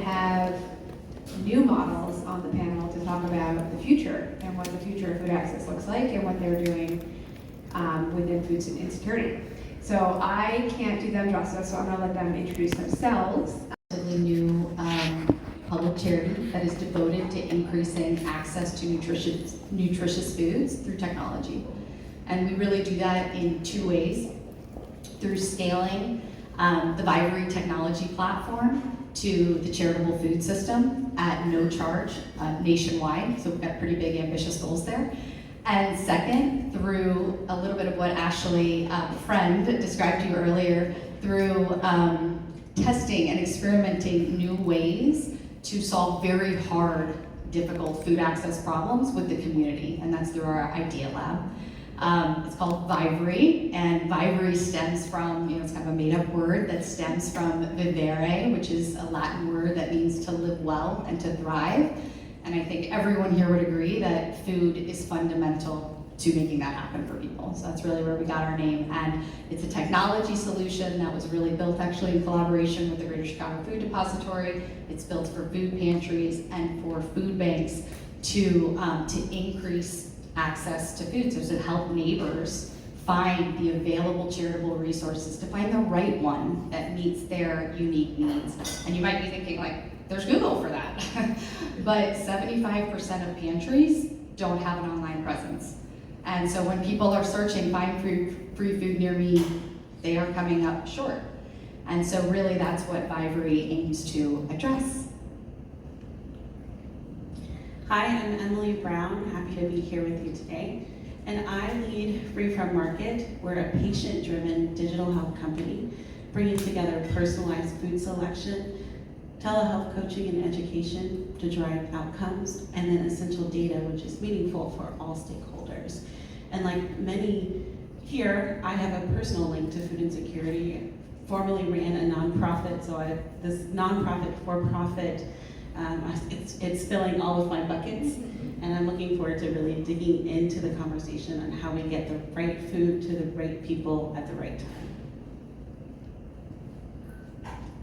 have new models on the panel to talk about the future and what the future of food access looks like and what they're doing within food insecurity. So I can't do them justice, so I'm gonna let them introduce themselves. A new public charity that is devoted to increasing access to nutritious foods through technology. And we really do that in two ways: through scaling the Vivery technology platform to the charitable food system at no charge nationwide. So we've got pretty big, ambitious goals there. And second, through a little bit of what Ashley, friend, described to you earlier, through testing and experimenting new ways to solve very hard, difficult food access problems with the community, and that's through our Idea Lab. It's called Vivery, and Vivery stems from, it's kind of a made-up word that stems from vivere, which is a Latin word that means to live well and to thrive. And I think everyone here would agree that food is fundamental to making that happen for people. So that's really where we got our name. And it's a technology solution that was really built actually in collaboration with the Greater Chicago Food Depository. It's built for food pantries and for food banks to increase access to food, so to help neighbors find the available charitable resources, to find the right one that meets their unique needs. And you might be thinking, like, there's Google for that. But 75% of pantries don't have an online presence. And so when people are searching, find free food near me, they are coming up short. And so really that's what Vivery aims to address. Hi, I'm Emily Brown, happy to be here with you today. And I lead Free From Market. We're a patient-driven digital health company, bringing together personalized food selection, telehealth coaching and education to drive outcomes, and then essential data, which is meaningful for all stakeholders. And like many here, I have a personal link to food insecurity. Formerly ran a nonprofit, so this nonprofit for-profit, it's filling all of my buckets, and I'm looking forward to really digging into the conversation on how we get the right food to the right people at the right time.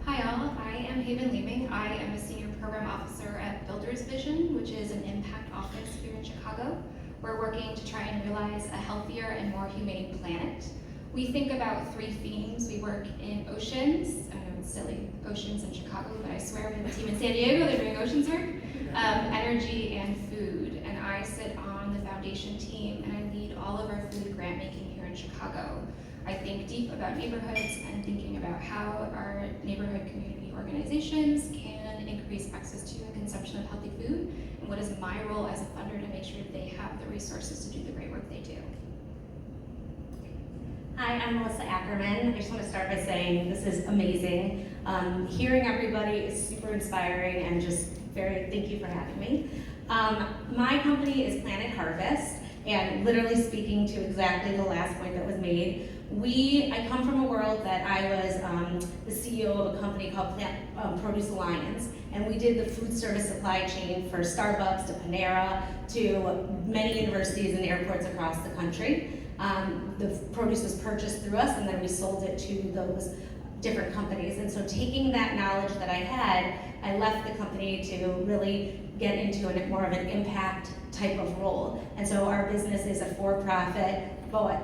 Hi all, I am Haven Leeming. I am a senior program officer at Builders Vision, which is an impact office here in Chicago. We're working to try and realize a healthier and more humane planet. We think about three themes. We work in oceans. I know it's silly, oceans in Chicago, but I swear we have a team in San Diego, they're doing oceans work. Energy and food. And I sit on the foundation team and I lead all of our food grant making here in Chicago. I think deep about neighborhoods and thinking about how our neighborhood community organizations can increase access to and consumption of healthy food, and what is my role as a funder to make sure that they have the resources to do the great work they do. Hi, I'm Melissa Ackerman. I just want to start by saying this is amazing. Hearing everybody is super inspiring, and just thank you for having me. My company is Planet Harvest, and literally speaking to exactly the last point that was made, I come from a world that I was the CEO of a company called Produce Alliance, and we did the food service supply chain for Starbucks to Panera to many universities and airports across the country. The produce was purchased through us, and then we sold it to those different companies. And so taking that knowledge that I had, I left the company to really get into more of an impact type of role. And so our business is a for-profit, but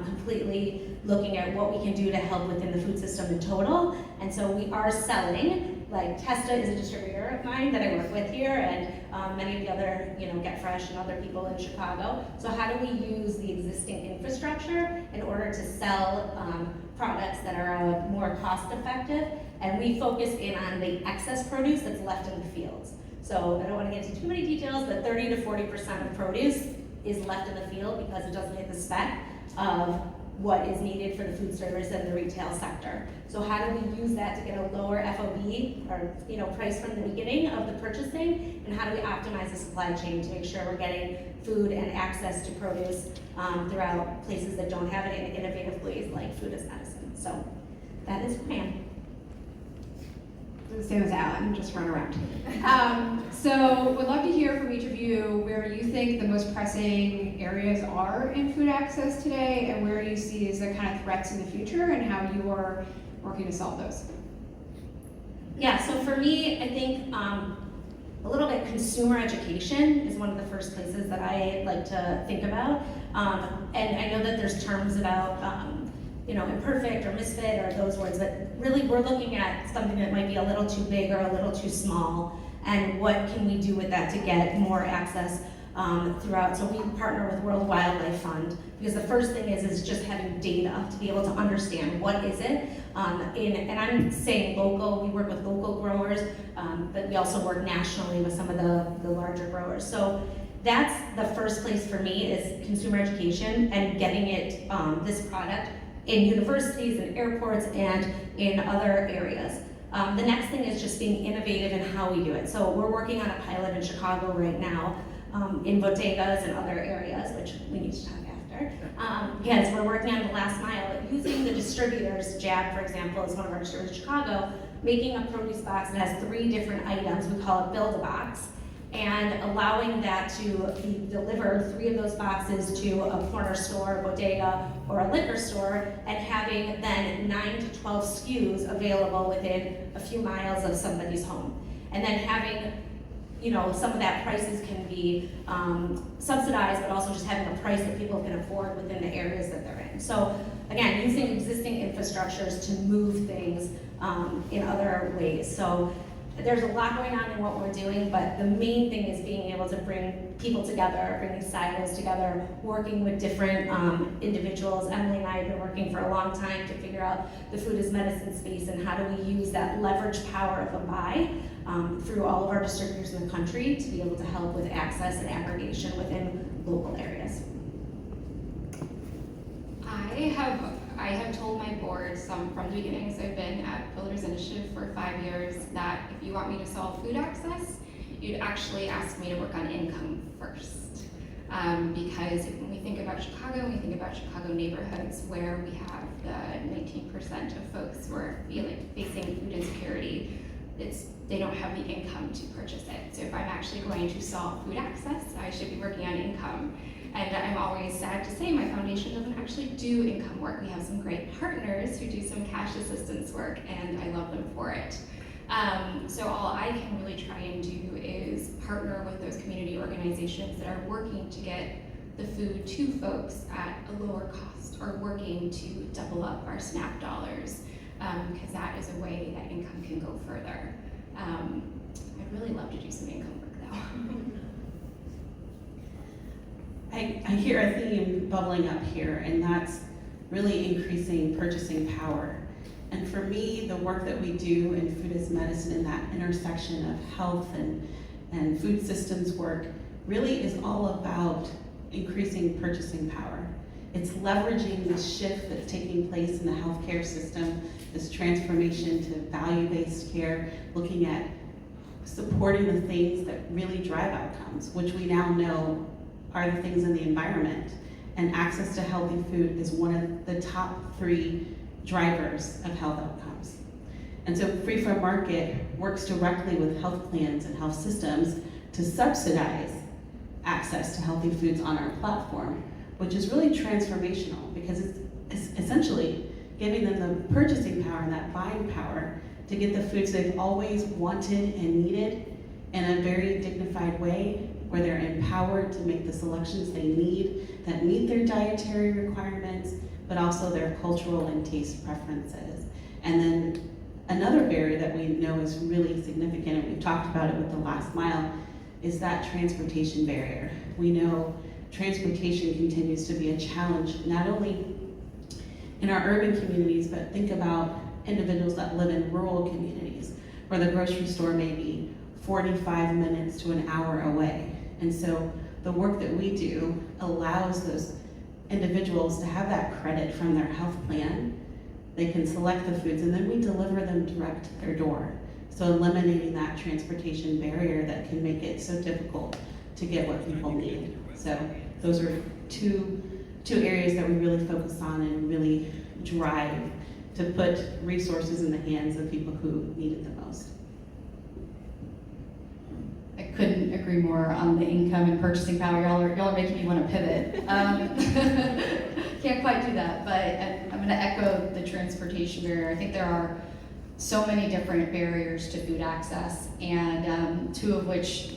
completely looking at what we can do to help within the food system in total. And so we are selling, like Testa is a distributor of mine that I work with here, and many of the other, Get Fresh and other people in Chicago. So how do we use the existing infrastructure in order to sell products that are more cost effective? And we focus in on the excess produce that's left in the fields. So I don't want to get into too many details, but 30 to 40% of produce is left in the field because it doesn't hit the spec of what is needed for the food service and the retail sector. So how do we use that to get a lower FOB or price from the beginning of the purchasing, and how do we optimize the supply chain to make sure we're getting food and access to produce throughout places that don't have it in innovative ways like food as medicine. So that is who I am. Same as Alan, just run around. So would love to hear from each of you where you think the most pressing areas are in food access today, and where you see as the kind of threats in the future, and how you are working to solve those. Yeah, so for me, I think a little bit consumer education is one of the first places that I like to think about. And I know that there's terms about imperfect or misfit or those words, but really we're looking at something that might be a little too big or a little too small, and what can we do with that to get more access throughout. So we partner with World Wildlife Fund, because the first thing is just having data to be able to understand what is it. And I'm saying local, we work with local growers, but we also work nationally with some of the larger growers. So that's the first place for me, is consumer education and getting it, this product, in universities and airports and in other areas. The next thing is just being innovative in how we do it. So we're working on a pilot in Chicago right now, in bodegas and other areas, which we need to talk after. Yes, we're working on the last mile, using the distributors. Jab, for example, is one of our distributors in Chicago, making a produce box that has 3 different items. We call it Build a Box, and allowing that to be delivered, 3 of those boxes, to a corner store, bodega, or a liquor store, and having then 9 to 12 SKUs available within a few miles of somebody's home. And then having, some of that prices can be subsidized, but also just having a price that people can afford within the areas that they're in. So again, using existing infrastructures to move things in other ways. So there's a lot going on in what we're doing, but the main thing is being able to bring people together, bringing silos together, working with different individuals. Emily and I have been working for a long time to figure out the food as medicine space, and how do we use that leverage power of a buy through all of our distributors in the country to be able to help with access and aggregation within local areas. I have told my board from the beginning, so I've been at Builders Initiative for 5 years, that if you want me to solve food access, you'd actually ask me to work on income first. Because when we think about Chicago, we think about Chicago neighborhoods where we have the 19% of folks who are facing food insecurity. They don't have the income to purchase it. So if I'm actually going to solve food access, I should be working on income. And I'm always sad to say my foundation doesn't actually do income work. We have some great partners who do some cash assistance work, and I love them for it. So all I can really try and do is partner with those community organizations that are working to get the food to folks at a lower cost, or working to double up our SNAP dollars, because that is a way that income can go further. I'd really love to do some income work though. I hear a theme bubbling up here, and that's really increasing purchasing power. And for me, the work that we do in food as medicine, in that intersection of health and food systems work, really is all about increasing purchasing power. It's leveraging the shift that's taking place in the healthcare system, this transformation to value-based care, looking at supporting the things that really drive outcomes, which we now know are the things in the environment. And access to healthy food is one of the top 3 drivers of health outcomes. And so Free From Market works directly with health plans and health systems to subsidize access to healthy foods on our platform, which is really transformational, because it's essentially giving them the purchasing power and that buying power to get the foods they've always wanted and needed in a very dignified way, where they're empowered to make the selections they need that meet their dietary requirements, but also their cultural and taste preferences. And then another barrier that we know is really significant, and we've talked about it with the last mile, is that transportation barrier. We know transportation continues to be a challenge, not only in our urban communities, but think about individuals that live in rural communities, where the grocery store may be 45 minutes to an hour away. And so the work that we do allows those individuals to have that credit from their health plan. They can select the foods, and then we deliver them direct to their door. So eliminating that transportation barrier that can make it so difficult to get what people need. So those are two areas that we really focus on and really drive to put resources in the hands of people who need it the most. I couldn't agree more on the income and purchasing power. Y'all are making me want to pivot. Can't quite do that, but I'm going to echo the transportation barrier. I think there are so many different barriers to food access, and two of which,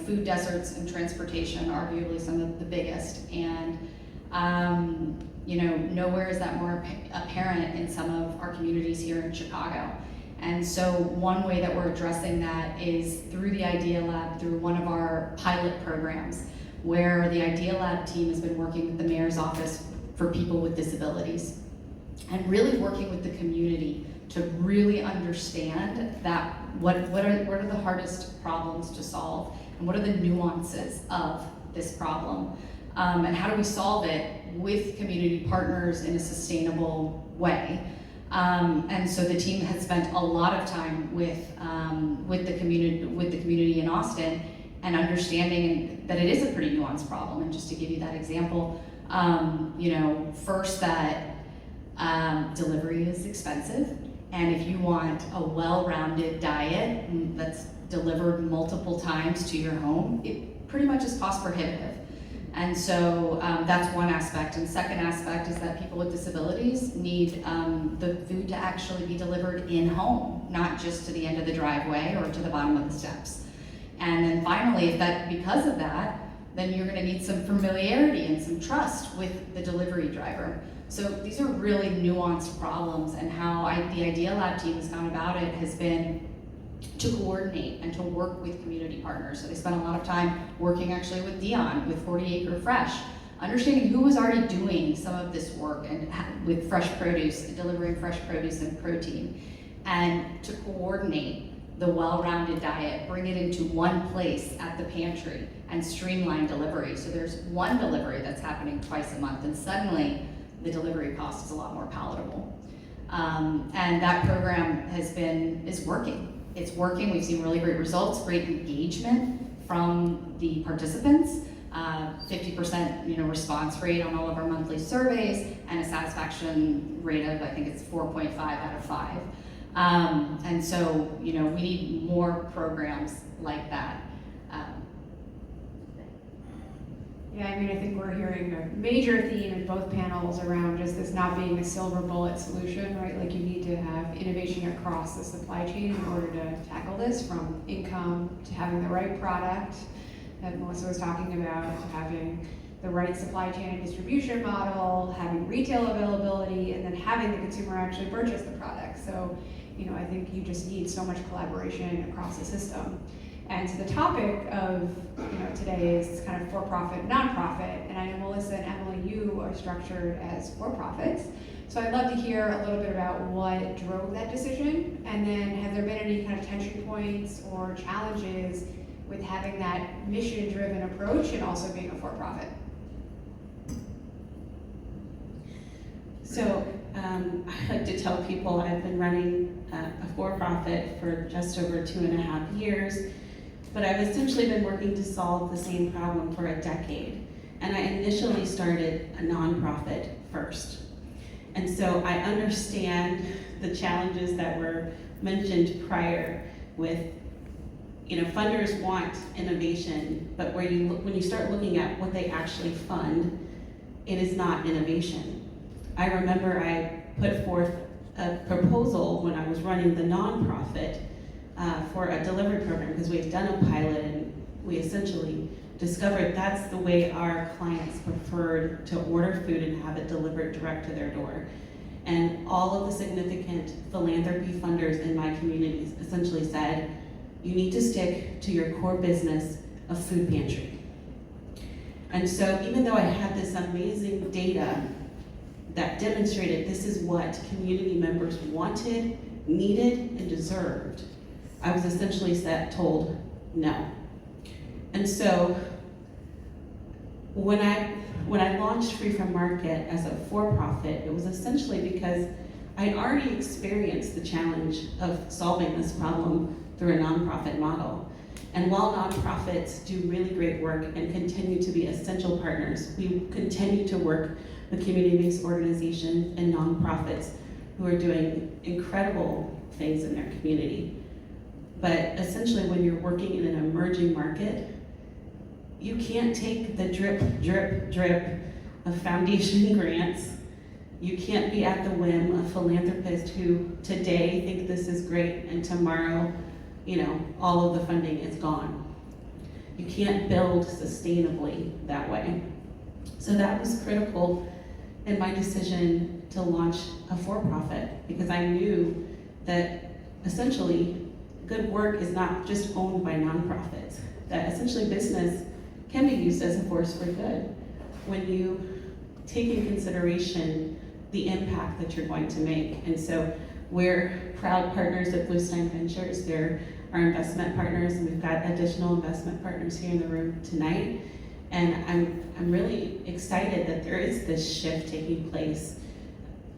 food deserts and transportation, arguably some of the biggest. And nowhere is that more apparent in some of our communities here in Chicago. And so one way that we're addressing that is through the Idea Lab, through one of our pilot programs, where the Idea Lab team has been working with the mayor's office for people with disabilities, and really working with the community to really understand that what are the hardest problems to solve, and what are the nuances of this problem, and how do we solve it with community partners in a sustainable way. And so the team has spent a lot of time with the community in Austin, and understanding that it is a pretty nuanced problem. And just to give you that example, first that delivery is expensive, and if you want a well-rounded diet that's delivered multiple times to your home, it pretty much is cost prohibitive. And so that's one aspect. And second aspect is that people with disabilities need the food to actually be delivered in home, not just to the end of the driveway or to the bottom of the steps. And then finally, because of that, then you're gonna need some familiarity and some trust with the delivery driver. So these are really nuanced problems, and how the Idea Lab team has gone about it has been to coordinate and to work with community partners. So they spent a lot of time working actually with Dion, with 40 Acre Fresh, understanding who was already doing some of this work and with fresh produce, delivering fresh produce and protein, and to coordinate the well-rounded diet, bring it into one place at the pantry, and streamline delivery. So there's one delivery that's happening twice a month, and suddenly the delivery cost is a lot more palatable. And that program is working. It's working. We've seen really great results, great engagement from the participants, 50% response rate on all of our monthly surveys, and a satisfaction rate of, I think it's 4.5 out of 5. And so, we need more programs like that. Yeah, I think we're hearing a major theme in both panels around just this not being a silver bullet solution, right? Like, you need to have innovation across the supply chain in order to tackle this, from income to having the right product that Melissa was talking about, to having the right supply chain and distribution model, having retail availability, and then having the consumer actually purchase the product. So, I think you just need so much collaboration across the system. And so the topic of today is kind of for-profit, nonprofit, and I know Melissa and Emily, you are structured as for-profits. So I'd love to hear a little bit about what drove that decision, and then have there been any kind of tension points or challenges with having that mission-driven approach and also being a for-profit? So I like to tell people I've been running a for-profit for just over 2.5 years, but I've essentially been working to solve the same problem for a decade. And I initially started a nonprofit first. And so I understand the challenges that were mentioned prior with, funders want innovation, but when you start looking at what they actually fund, it is not innovation. I remember I put forth a proposal when I was running the nonprofit for a delivery program, because we had done a pilot and we essentially discovered that's the way our clients preferred to order food and have it delivered direct to their door. And all of the significant philanthropy funders in my community essentially said, you need to stick to your core business of food pantry. And so even though I had this amazing data that demonstrated this is what community members wanted, needed, and deserved, I was essentially told no. And so when I launched Free From Market as a for-profit, it was essentially because I'd already experienced the challenge of solving this problem through a nonprofit model. And while nonprofits do really great work and continue to be essential partners, we continue to work with community-based organizations and nonprofits who are doing incredible things in their community. But essentially, when you're working in an emerging market, you can't take the drip, drip, drip of foundation grants You can't be at the whim of philanthropists who today think this is great and tomorrow, all of the funding is gone. You can't build sustainably that way. So that was critical in my decision to launch a for-profit, because I knew that essentially good work is not just owned by nonprofits, that essentially business can be used as a force for good when you take in consideration the impact that you're going to make. And so we're proud partners of Bluestein Ventures. They're our investment partners, and we've got additional investment partners here in the room tonight. And I'm really excited that there is this shift taking place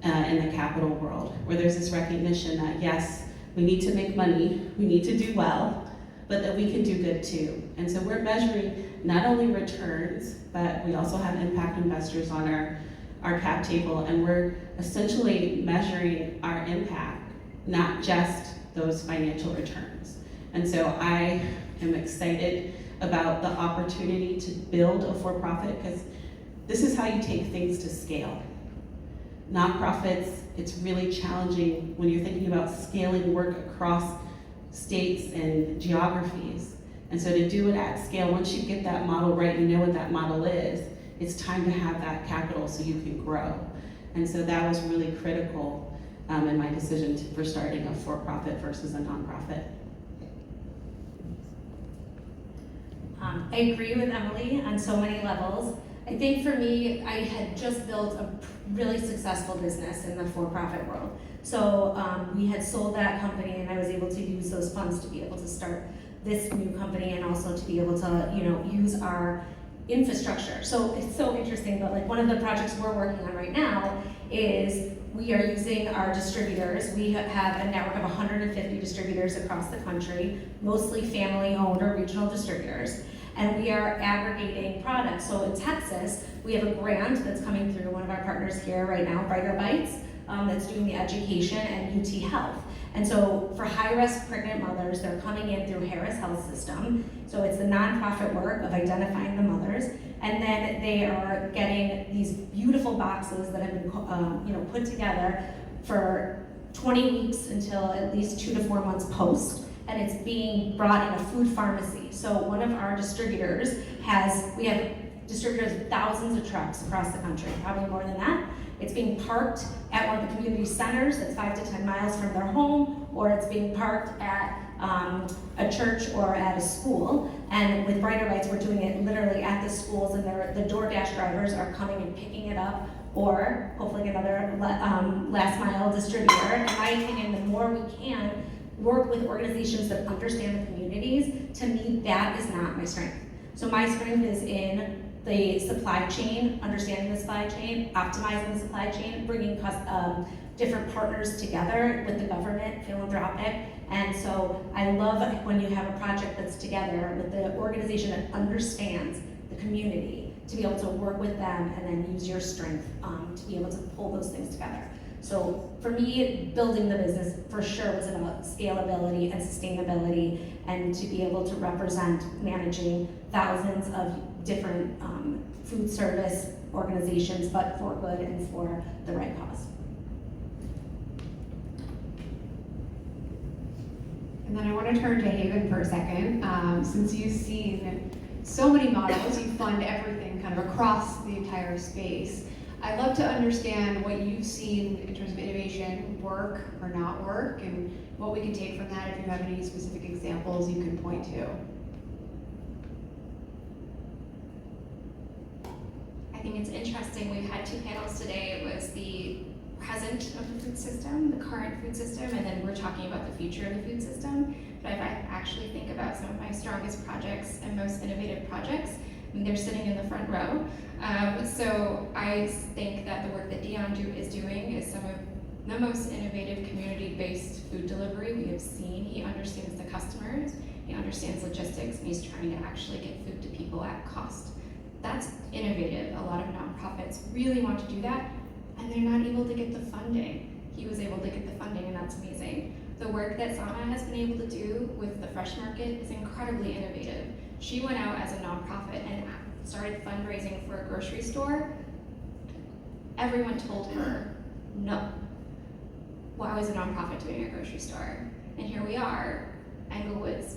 in the capital world, where there's this recognition that yes, we need to make money, we need to do well, but that we can do good too. And so we're measuring not only returns, but we also have impact investors on our cap table, and we're essentially measuring our impact, not just those financial returns. And so I am excited about the opportunity to build a for-profit, because this is how you take things to scale. Nonprofits, it's really challenging when you're thinking about scaling work across states and geographies. And so to do it at scale, once you get that model right, you know what that model is, it's time to have that capital so you can grow. And so that was really critical in my decision for starting a for-profit versus a nonprofit. I agree with Emily on so many levels. I think for me, I had just built a really successful business in the for-profit world. So we had sold that company, and I was able to use those funds to be able to start this new company, and also to be able to, use our infrastructure. So it's so interesting, but like one of the projects we're working on right now is we are using our distributors. We have a network of 150 distributors across the country, mostly family-owned or regional distributors. And we are aggregating products. So in Texas, we have a grant that's coming through one of our partners here right now, Brighter Bites, that's doing the education, and UT Health. And so for high-risk pregnant mothers, they're coming in through Harris Health System. So it's the nonprofit work of identifying the mothers. And then they are getting these beautiful boxes that have been put together for 20 weeks until at least 2 to 4 months post. And it's being brought in a food pharmacy. So one of our distributors we have distributors with thousands of trucks across the country, probably more than that. It's being parked at one of the community centers that's 5 to 10 miles from their home, or it's being parked at a church or at a school. And with Brighter Bites, we're doing it literally at the schools, and the DoorDash drivers are coming and picking it up, or hopefully another last mile distributor. In my opinion, the more we can work with organizations that understand the communities, to me, that is not my strength. So my strength is in the supply chain, understanding the supply chain, optimizing the supply chain, bringing different partners together with the government, philanthropic. And so I love when you have a project that's together with the organization that understands the community, to be able to work with them and then use your strength to be able to pull those things together. So for me, building the business for sure was about scalability and sustainability, and to be able to represent managing thousands of different food service organizations, but for good and for the right cause. And then I want to turn to Haven for a second. Since you've seen so many models, you fund everything kind of across the entire space. I'd love to understand what you've seen in terms of innovation work or not work, and what we can take from that, if you have any specific examples you can point to. I think it's interesting, we've had 2 panels today. It was the present of the food system, the current food system, and then we're talking about the future of the food system. But if I actually think about some of my strongest projects and most innovative projects, they're sitting in the front row. So I think that the work that Dion is doing is some of the most innovative community-based food delivery we have seen. He understands the customers, he understands logistics, and he's trying to actually get food to people at cost. That's innovative. A lot of nonprofits really want to do that, and they're not able to get the funding. He was able to get the funding, and that's amazing. The work that Sana has been able to do with the Fresh Market is incredibly innovative. She went out as a nonprofit and started fundraising for a grocery store. Everyone told her, No. Why was a nonprofit doing a grocery store? And here we are, Englewood's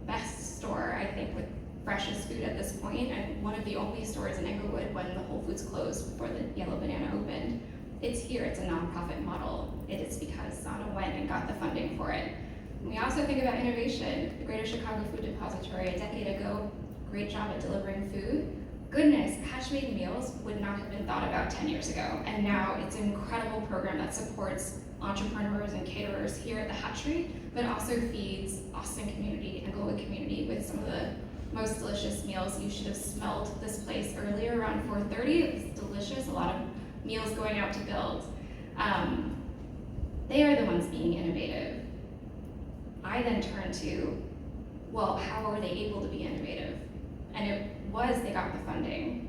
best store, I think, with freshest food at this point, and one of the only stores in Englewood when the Whole Foods closed before the Yellow Banana opened. It's here, it's a nonprofit model. It is because Sana went and got the funding for it. And we also think about innovation. The Greater Chicago Food Depository a decade ago, great job at delivering food. Goodness, Hatch-made meals would not have been thought about 10 years ago. And now it's an incredible program that supports entrepreneurs and caterers here at the Hatchery, but also feeds Austin community and Englewood community with some of the most delicious meals. You should have smelled this place earlier around 4:30. It was delicious, a lot of meals going out to build. They are the ones being innovative. I then turn to, well, how are they able to be innovative? And it was they got the funding.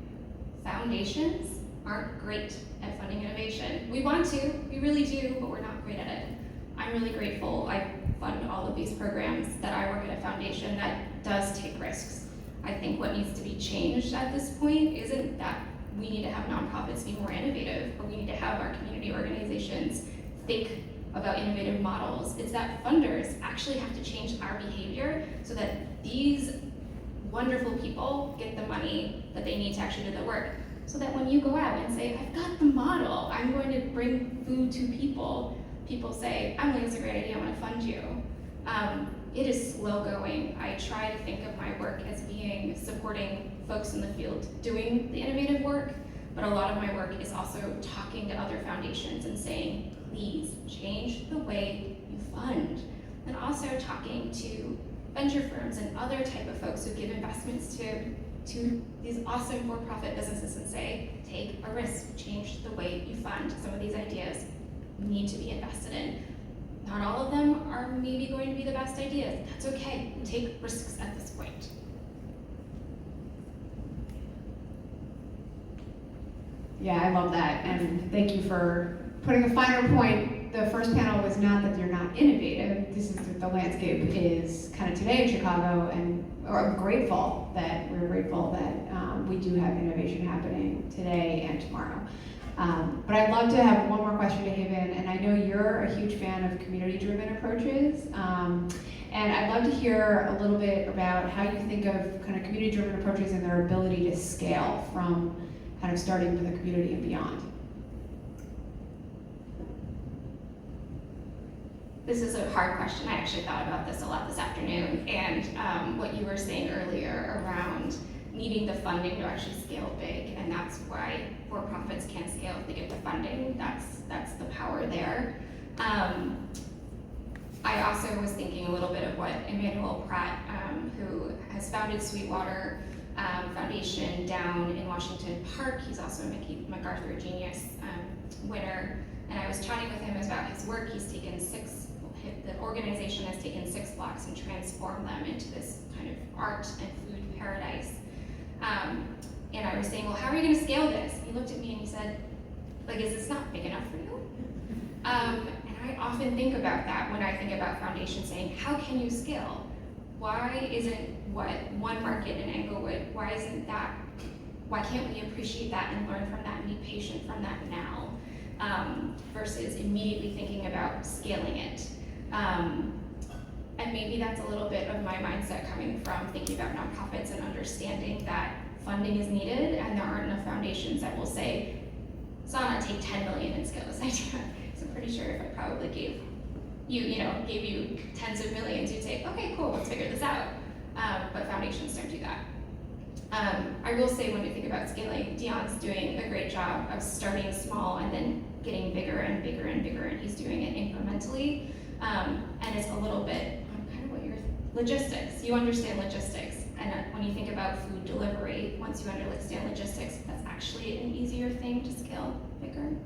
Foundations aren't great at funding innovation. We want to, we really do, but we're not great at it. I'm really grateful I fund all of these programs, that I work at a foundation that does take risks. I think what needs to be changed at this point isn't that we need to have nonprofits be more innovative, or we need to have our community organizations think about innovative models. It's that funders actually have to change our behavior so that these wonderful people get the money that they need to actually do the work. So that when you go out and say, I've got the model, I'm going to bring food to people, people say, Emily, that's a great idea, I want to fund you. It is slow going. I try to think of my work as being supporting folks in the field doing the innovative work, but a lot of my work is also talking to other foundations and saying, please change the way you fund. And also talking to venture firms and other type of folks who give investments to these awesome for-profit businesses and say, take a risk, change the way you fund. Some of these ideas need to be invested in. Not all of them are maybe going to be the best ideas. That's okay, take risks at this point. Yeah, I love that, and thank you for putting a finer point. The first panel was not that you're not innovative. This is what the landscape is kind of today in Chicago, and we're grateful that we do have innovation happening today and tomorrow. But I'd love to have one more question to Haven, and I know you're a huge fan of community-driven approaches, and I'd love to hear a little bit about how you think of kind of community-driven approaches and their ability to scale from kind of starting with the community and beyond. This is a hard question. I actually thought about this a lot this afternoon, and what you were saying earlier around needing the funding to actually scale big, and that's why for-profits can't scale if they get the funding. That's the power there. I also was thinking a little bit of what Emmanuel Pratt, who has founded Sweetwater Foundation down in Washington Park. He's also a MacArthur Genius winner, and I was chatting with him about his work. The organization has taken 6 blocks and transformed them into this kind of art and food paradise. And I was saying, well, how are you going to scale this? He looked at me and he said, like, is this not big enough for you? And I often think about that when I think about foundations, saying, how can you scale? Why isn't one market in Englewood, why can't we appreciate that and learn from that and be patient from that now, versus immediately thinking about scaling it? And maybe that's a little bit of my mindset coming from thinking about nonprofits and understanding that funding is needed, and there aren't enough foundations that will say, Sana, take 10 million and scale this idea. So I'm pretty sure if I probably gave you tens of millions, you'd say, okay, cool, let's figure this out. But foundations don't do that. I will say, when we think about scaling, Dion's doing a great job of starting small and then getting bigger and bigger and bigger, and he's doing it incrementally. And it's a little bit kind of what your logistics. You understand logistics, and when you think about food delivery, once you understand logistics, that's actually an easier thing to scale bigger.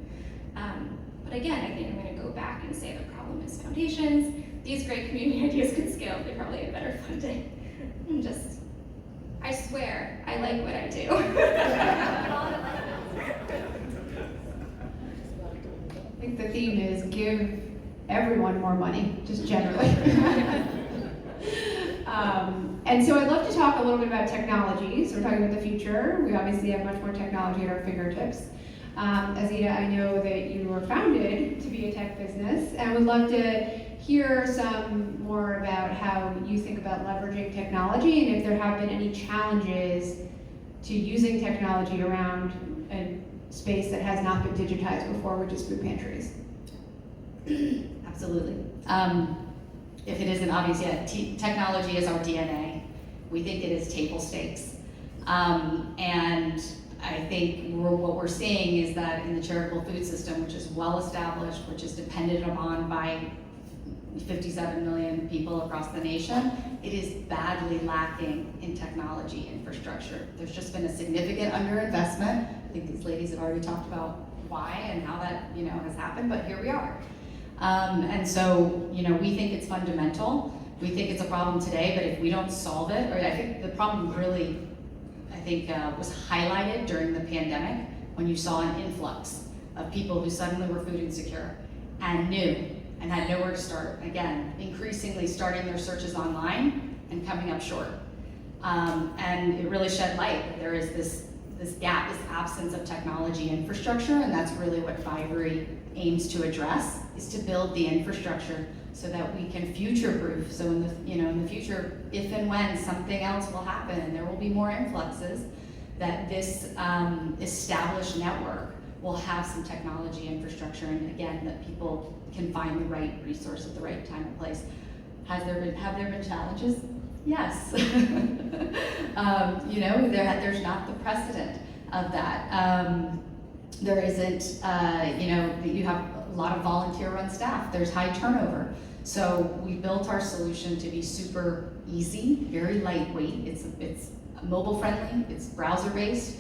But again, I think I'm going to go back and say the problem is foundations. These great community ideas could scale if they probably had better funding. I swear, I like what I do. I think the theme is give everyone more money, just generally. And so I'd love to talk a little bit about technology. So we're talking about the future. We obviously have much more technology at our fingertips. Azita, I know that you were founded to be a tech business, and would love to hear some more about how you think about leveraging technology, and if there have been any challenges to using technology around a space that has not been digitized before, which is food pantries. Absolutely. If it isn't obvious yet, technology is our DNA. We think it is table stakes. And I think what we're seeing is that in the charitable food system, which is well established, which is depended upon by 57 million people across the nation, it is badly lacking in technology infrastructure. There's just been a significant underinvestment. I think these ladies have already talked about why and how that has happened, but here we are. And so we think it's fundamental. We think it's a problem today, but if we don't solve it, or I think the problem really, was highlighted during the pandemic when you saw an influx of people who suddenly were food insecure and knew and had nowhere to start. Again, increasingly starting their searches online and coming up short. And it really shed light that there is this gap, this absence of technology infrastructure, and that's really what Fivery aims to address, is to build the infrastructure so that we can future-proof. So in the future, if and when something else will happen and there will be more influxes, that this established network will have some technology infrastructure, and again, that people can find the right resource at the right time and place. Have there been challenges? Yes. There's not the precedent of that. There isn't, you have a lot of volunteer-run staff. There's high turnover. So we built our solution to be super easy, very lightweight. It's mobile-friendly, it's browser-based,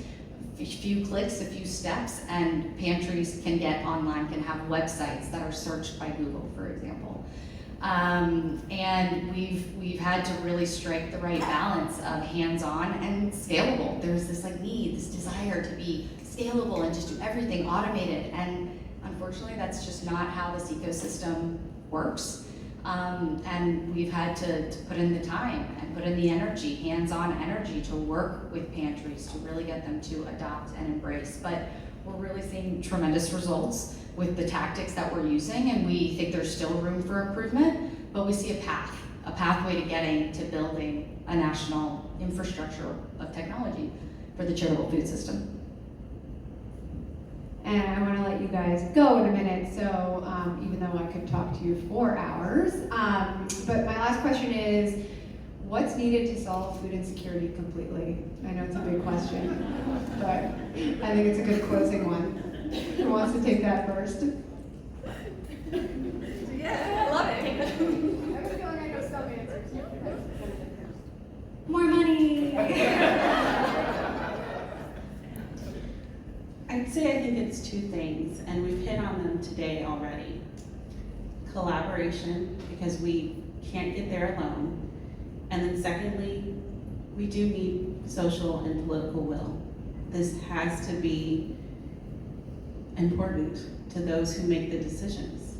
a few clicks, a few steps, and pantries can get online, can have websites that are searched by Google, for example. And we've had to really strike the right balance of hands-on and scalable. There's this need, this desire to be scalable and just do everything automated, and unfortunately that's just not how this ecosystem works. And we've had to put in the time and put in the energy, hands-on energy, to work with pantries to really get them to adopt and embrace. But we're really seeing tremendous results with the tactics that we're using, and we think there's still room for improvement, but we see a pathway to getting to building a national infrastructure of technology for the charitable food system. And I want to let you guys go in a minute, so even though I could talk to you for hours, but my last question is, what's needed to solve food insecurity completely? I know it's a big question, but I think it's a good closing one. Who wants to take that first? Yeah, I love it. I have a feeling I know some answers. More money. I'd say I think it's two things, and we've hit on them today already. Collaboration, because we can't get there alone. And then secondly, we do need social and political will. This has to be important to those who make the decisions.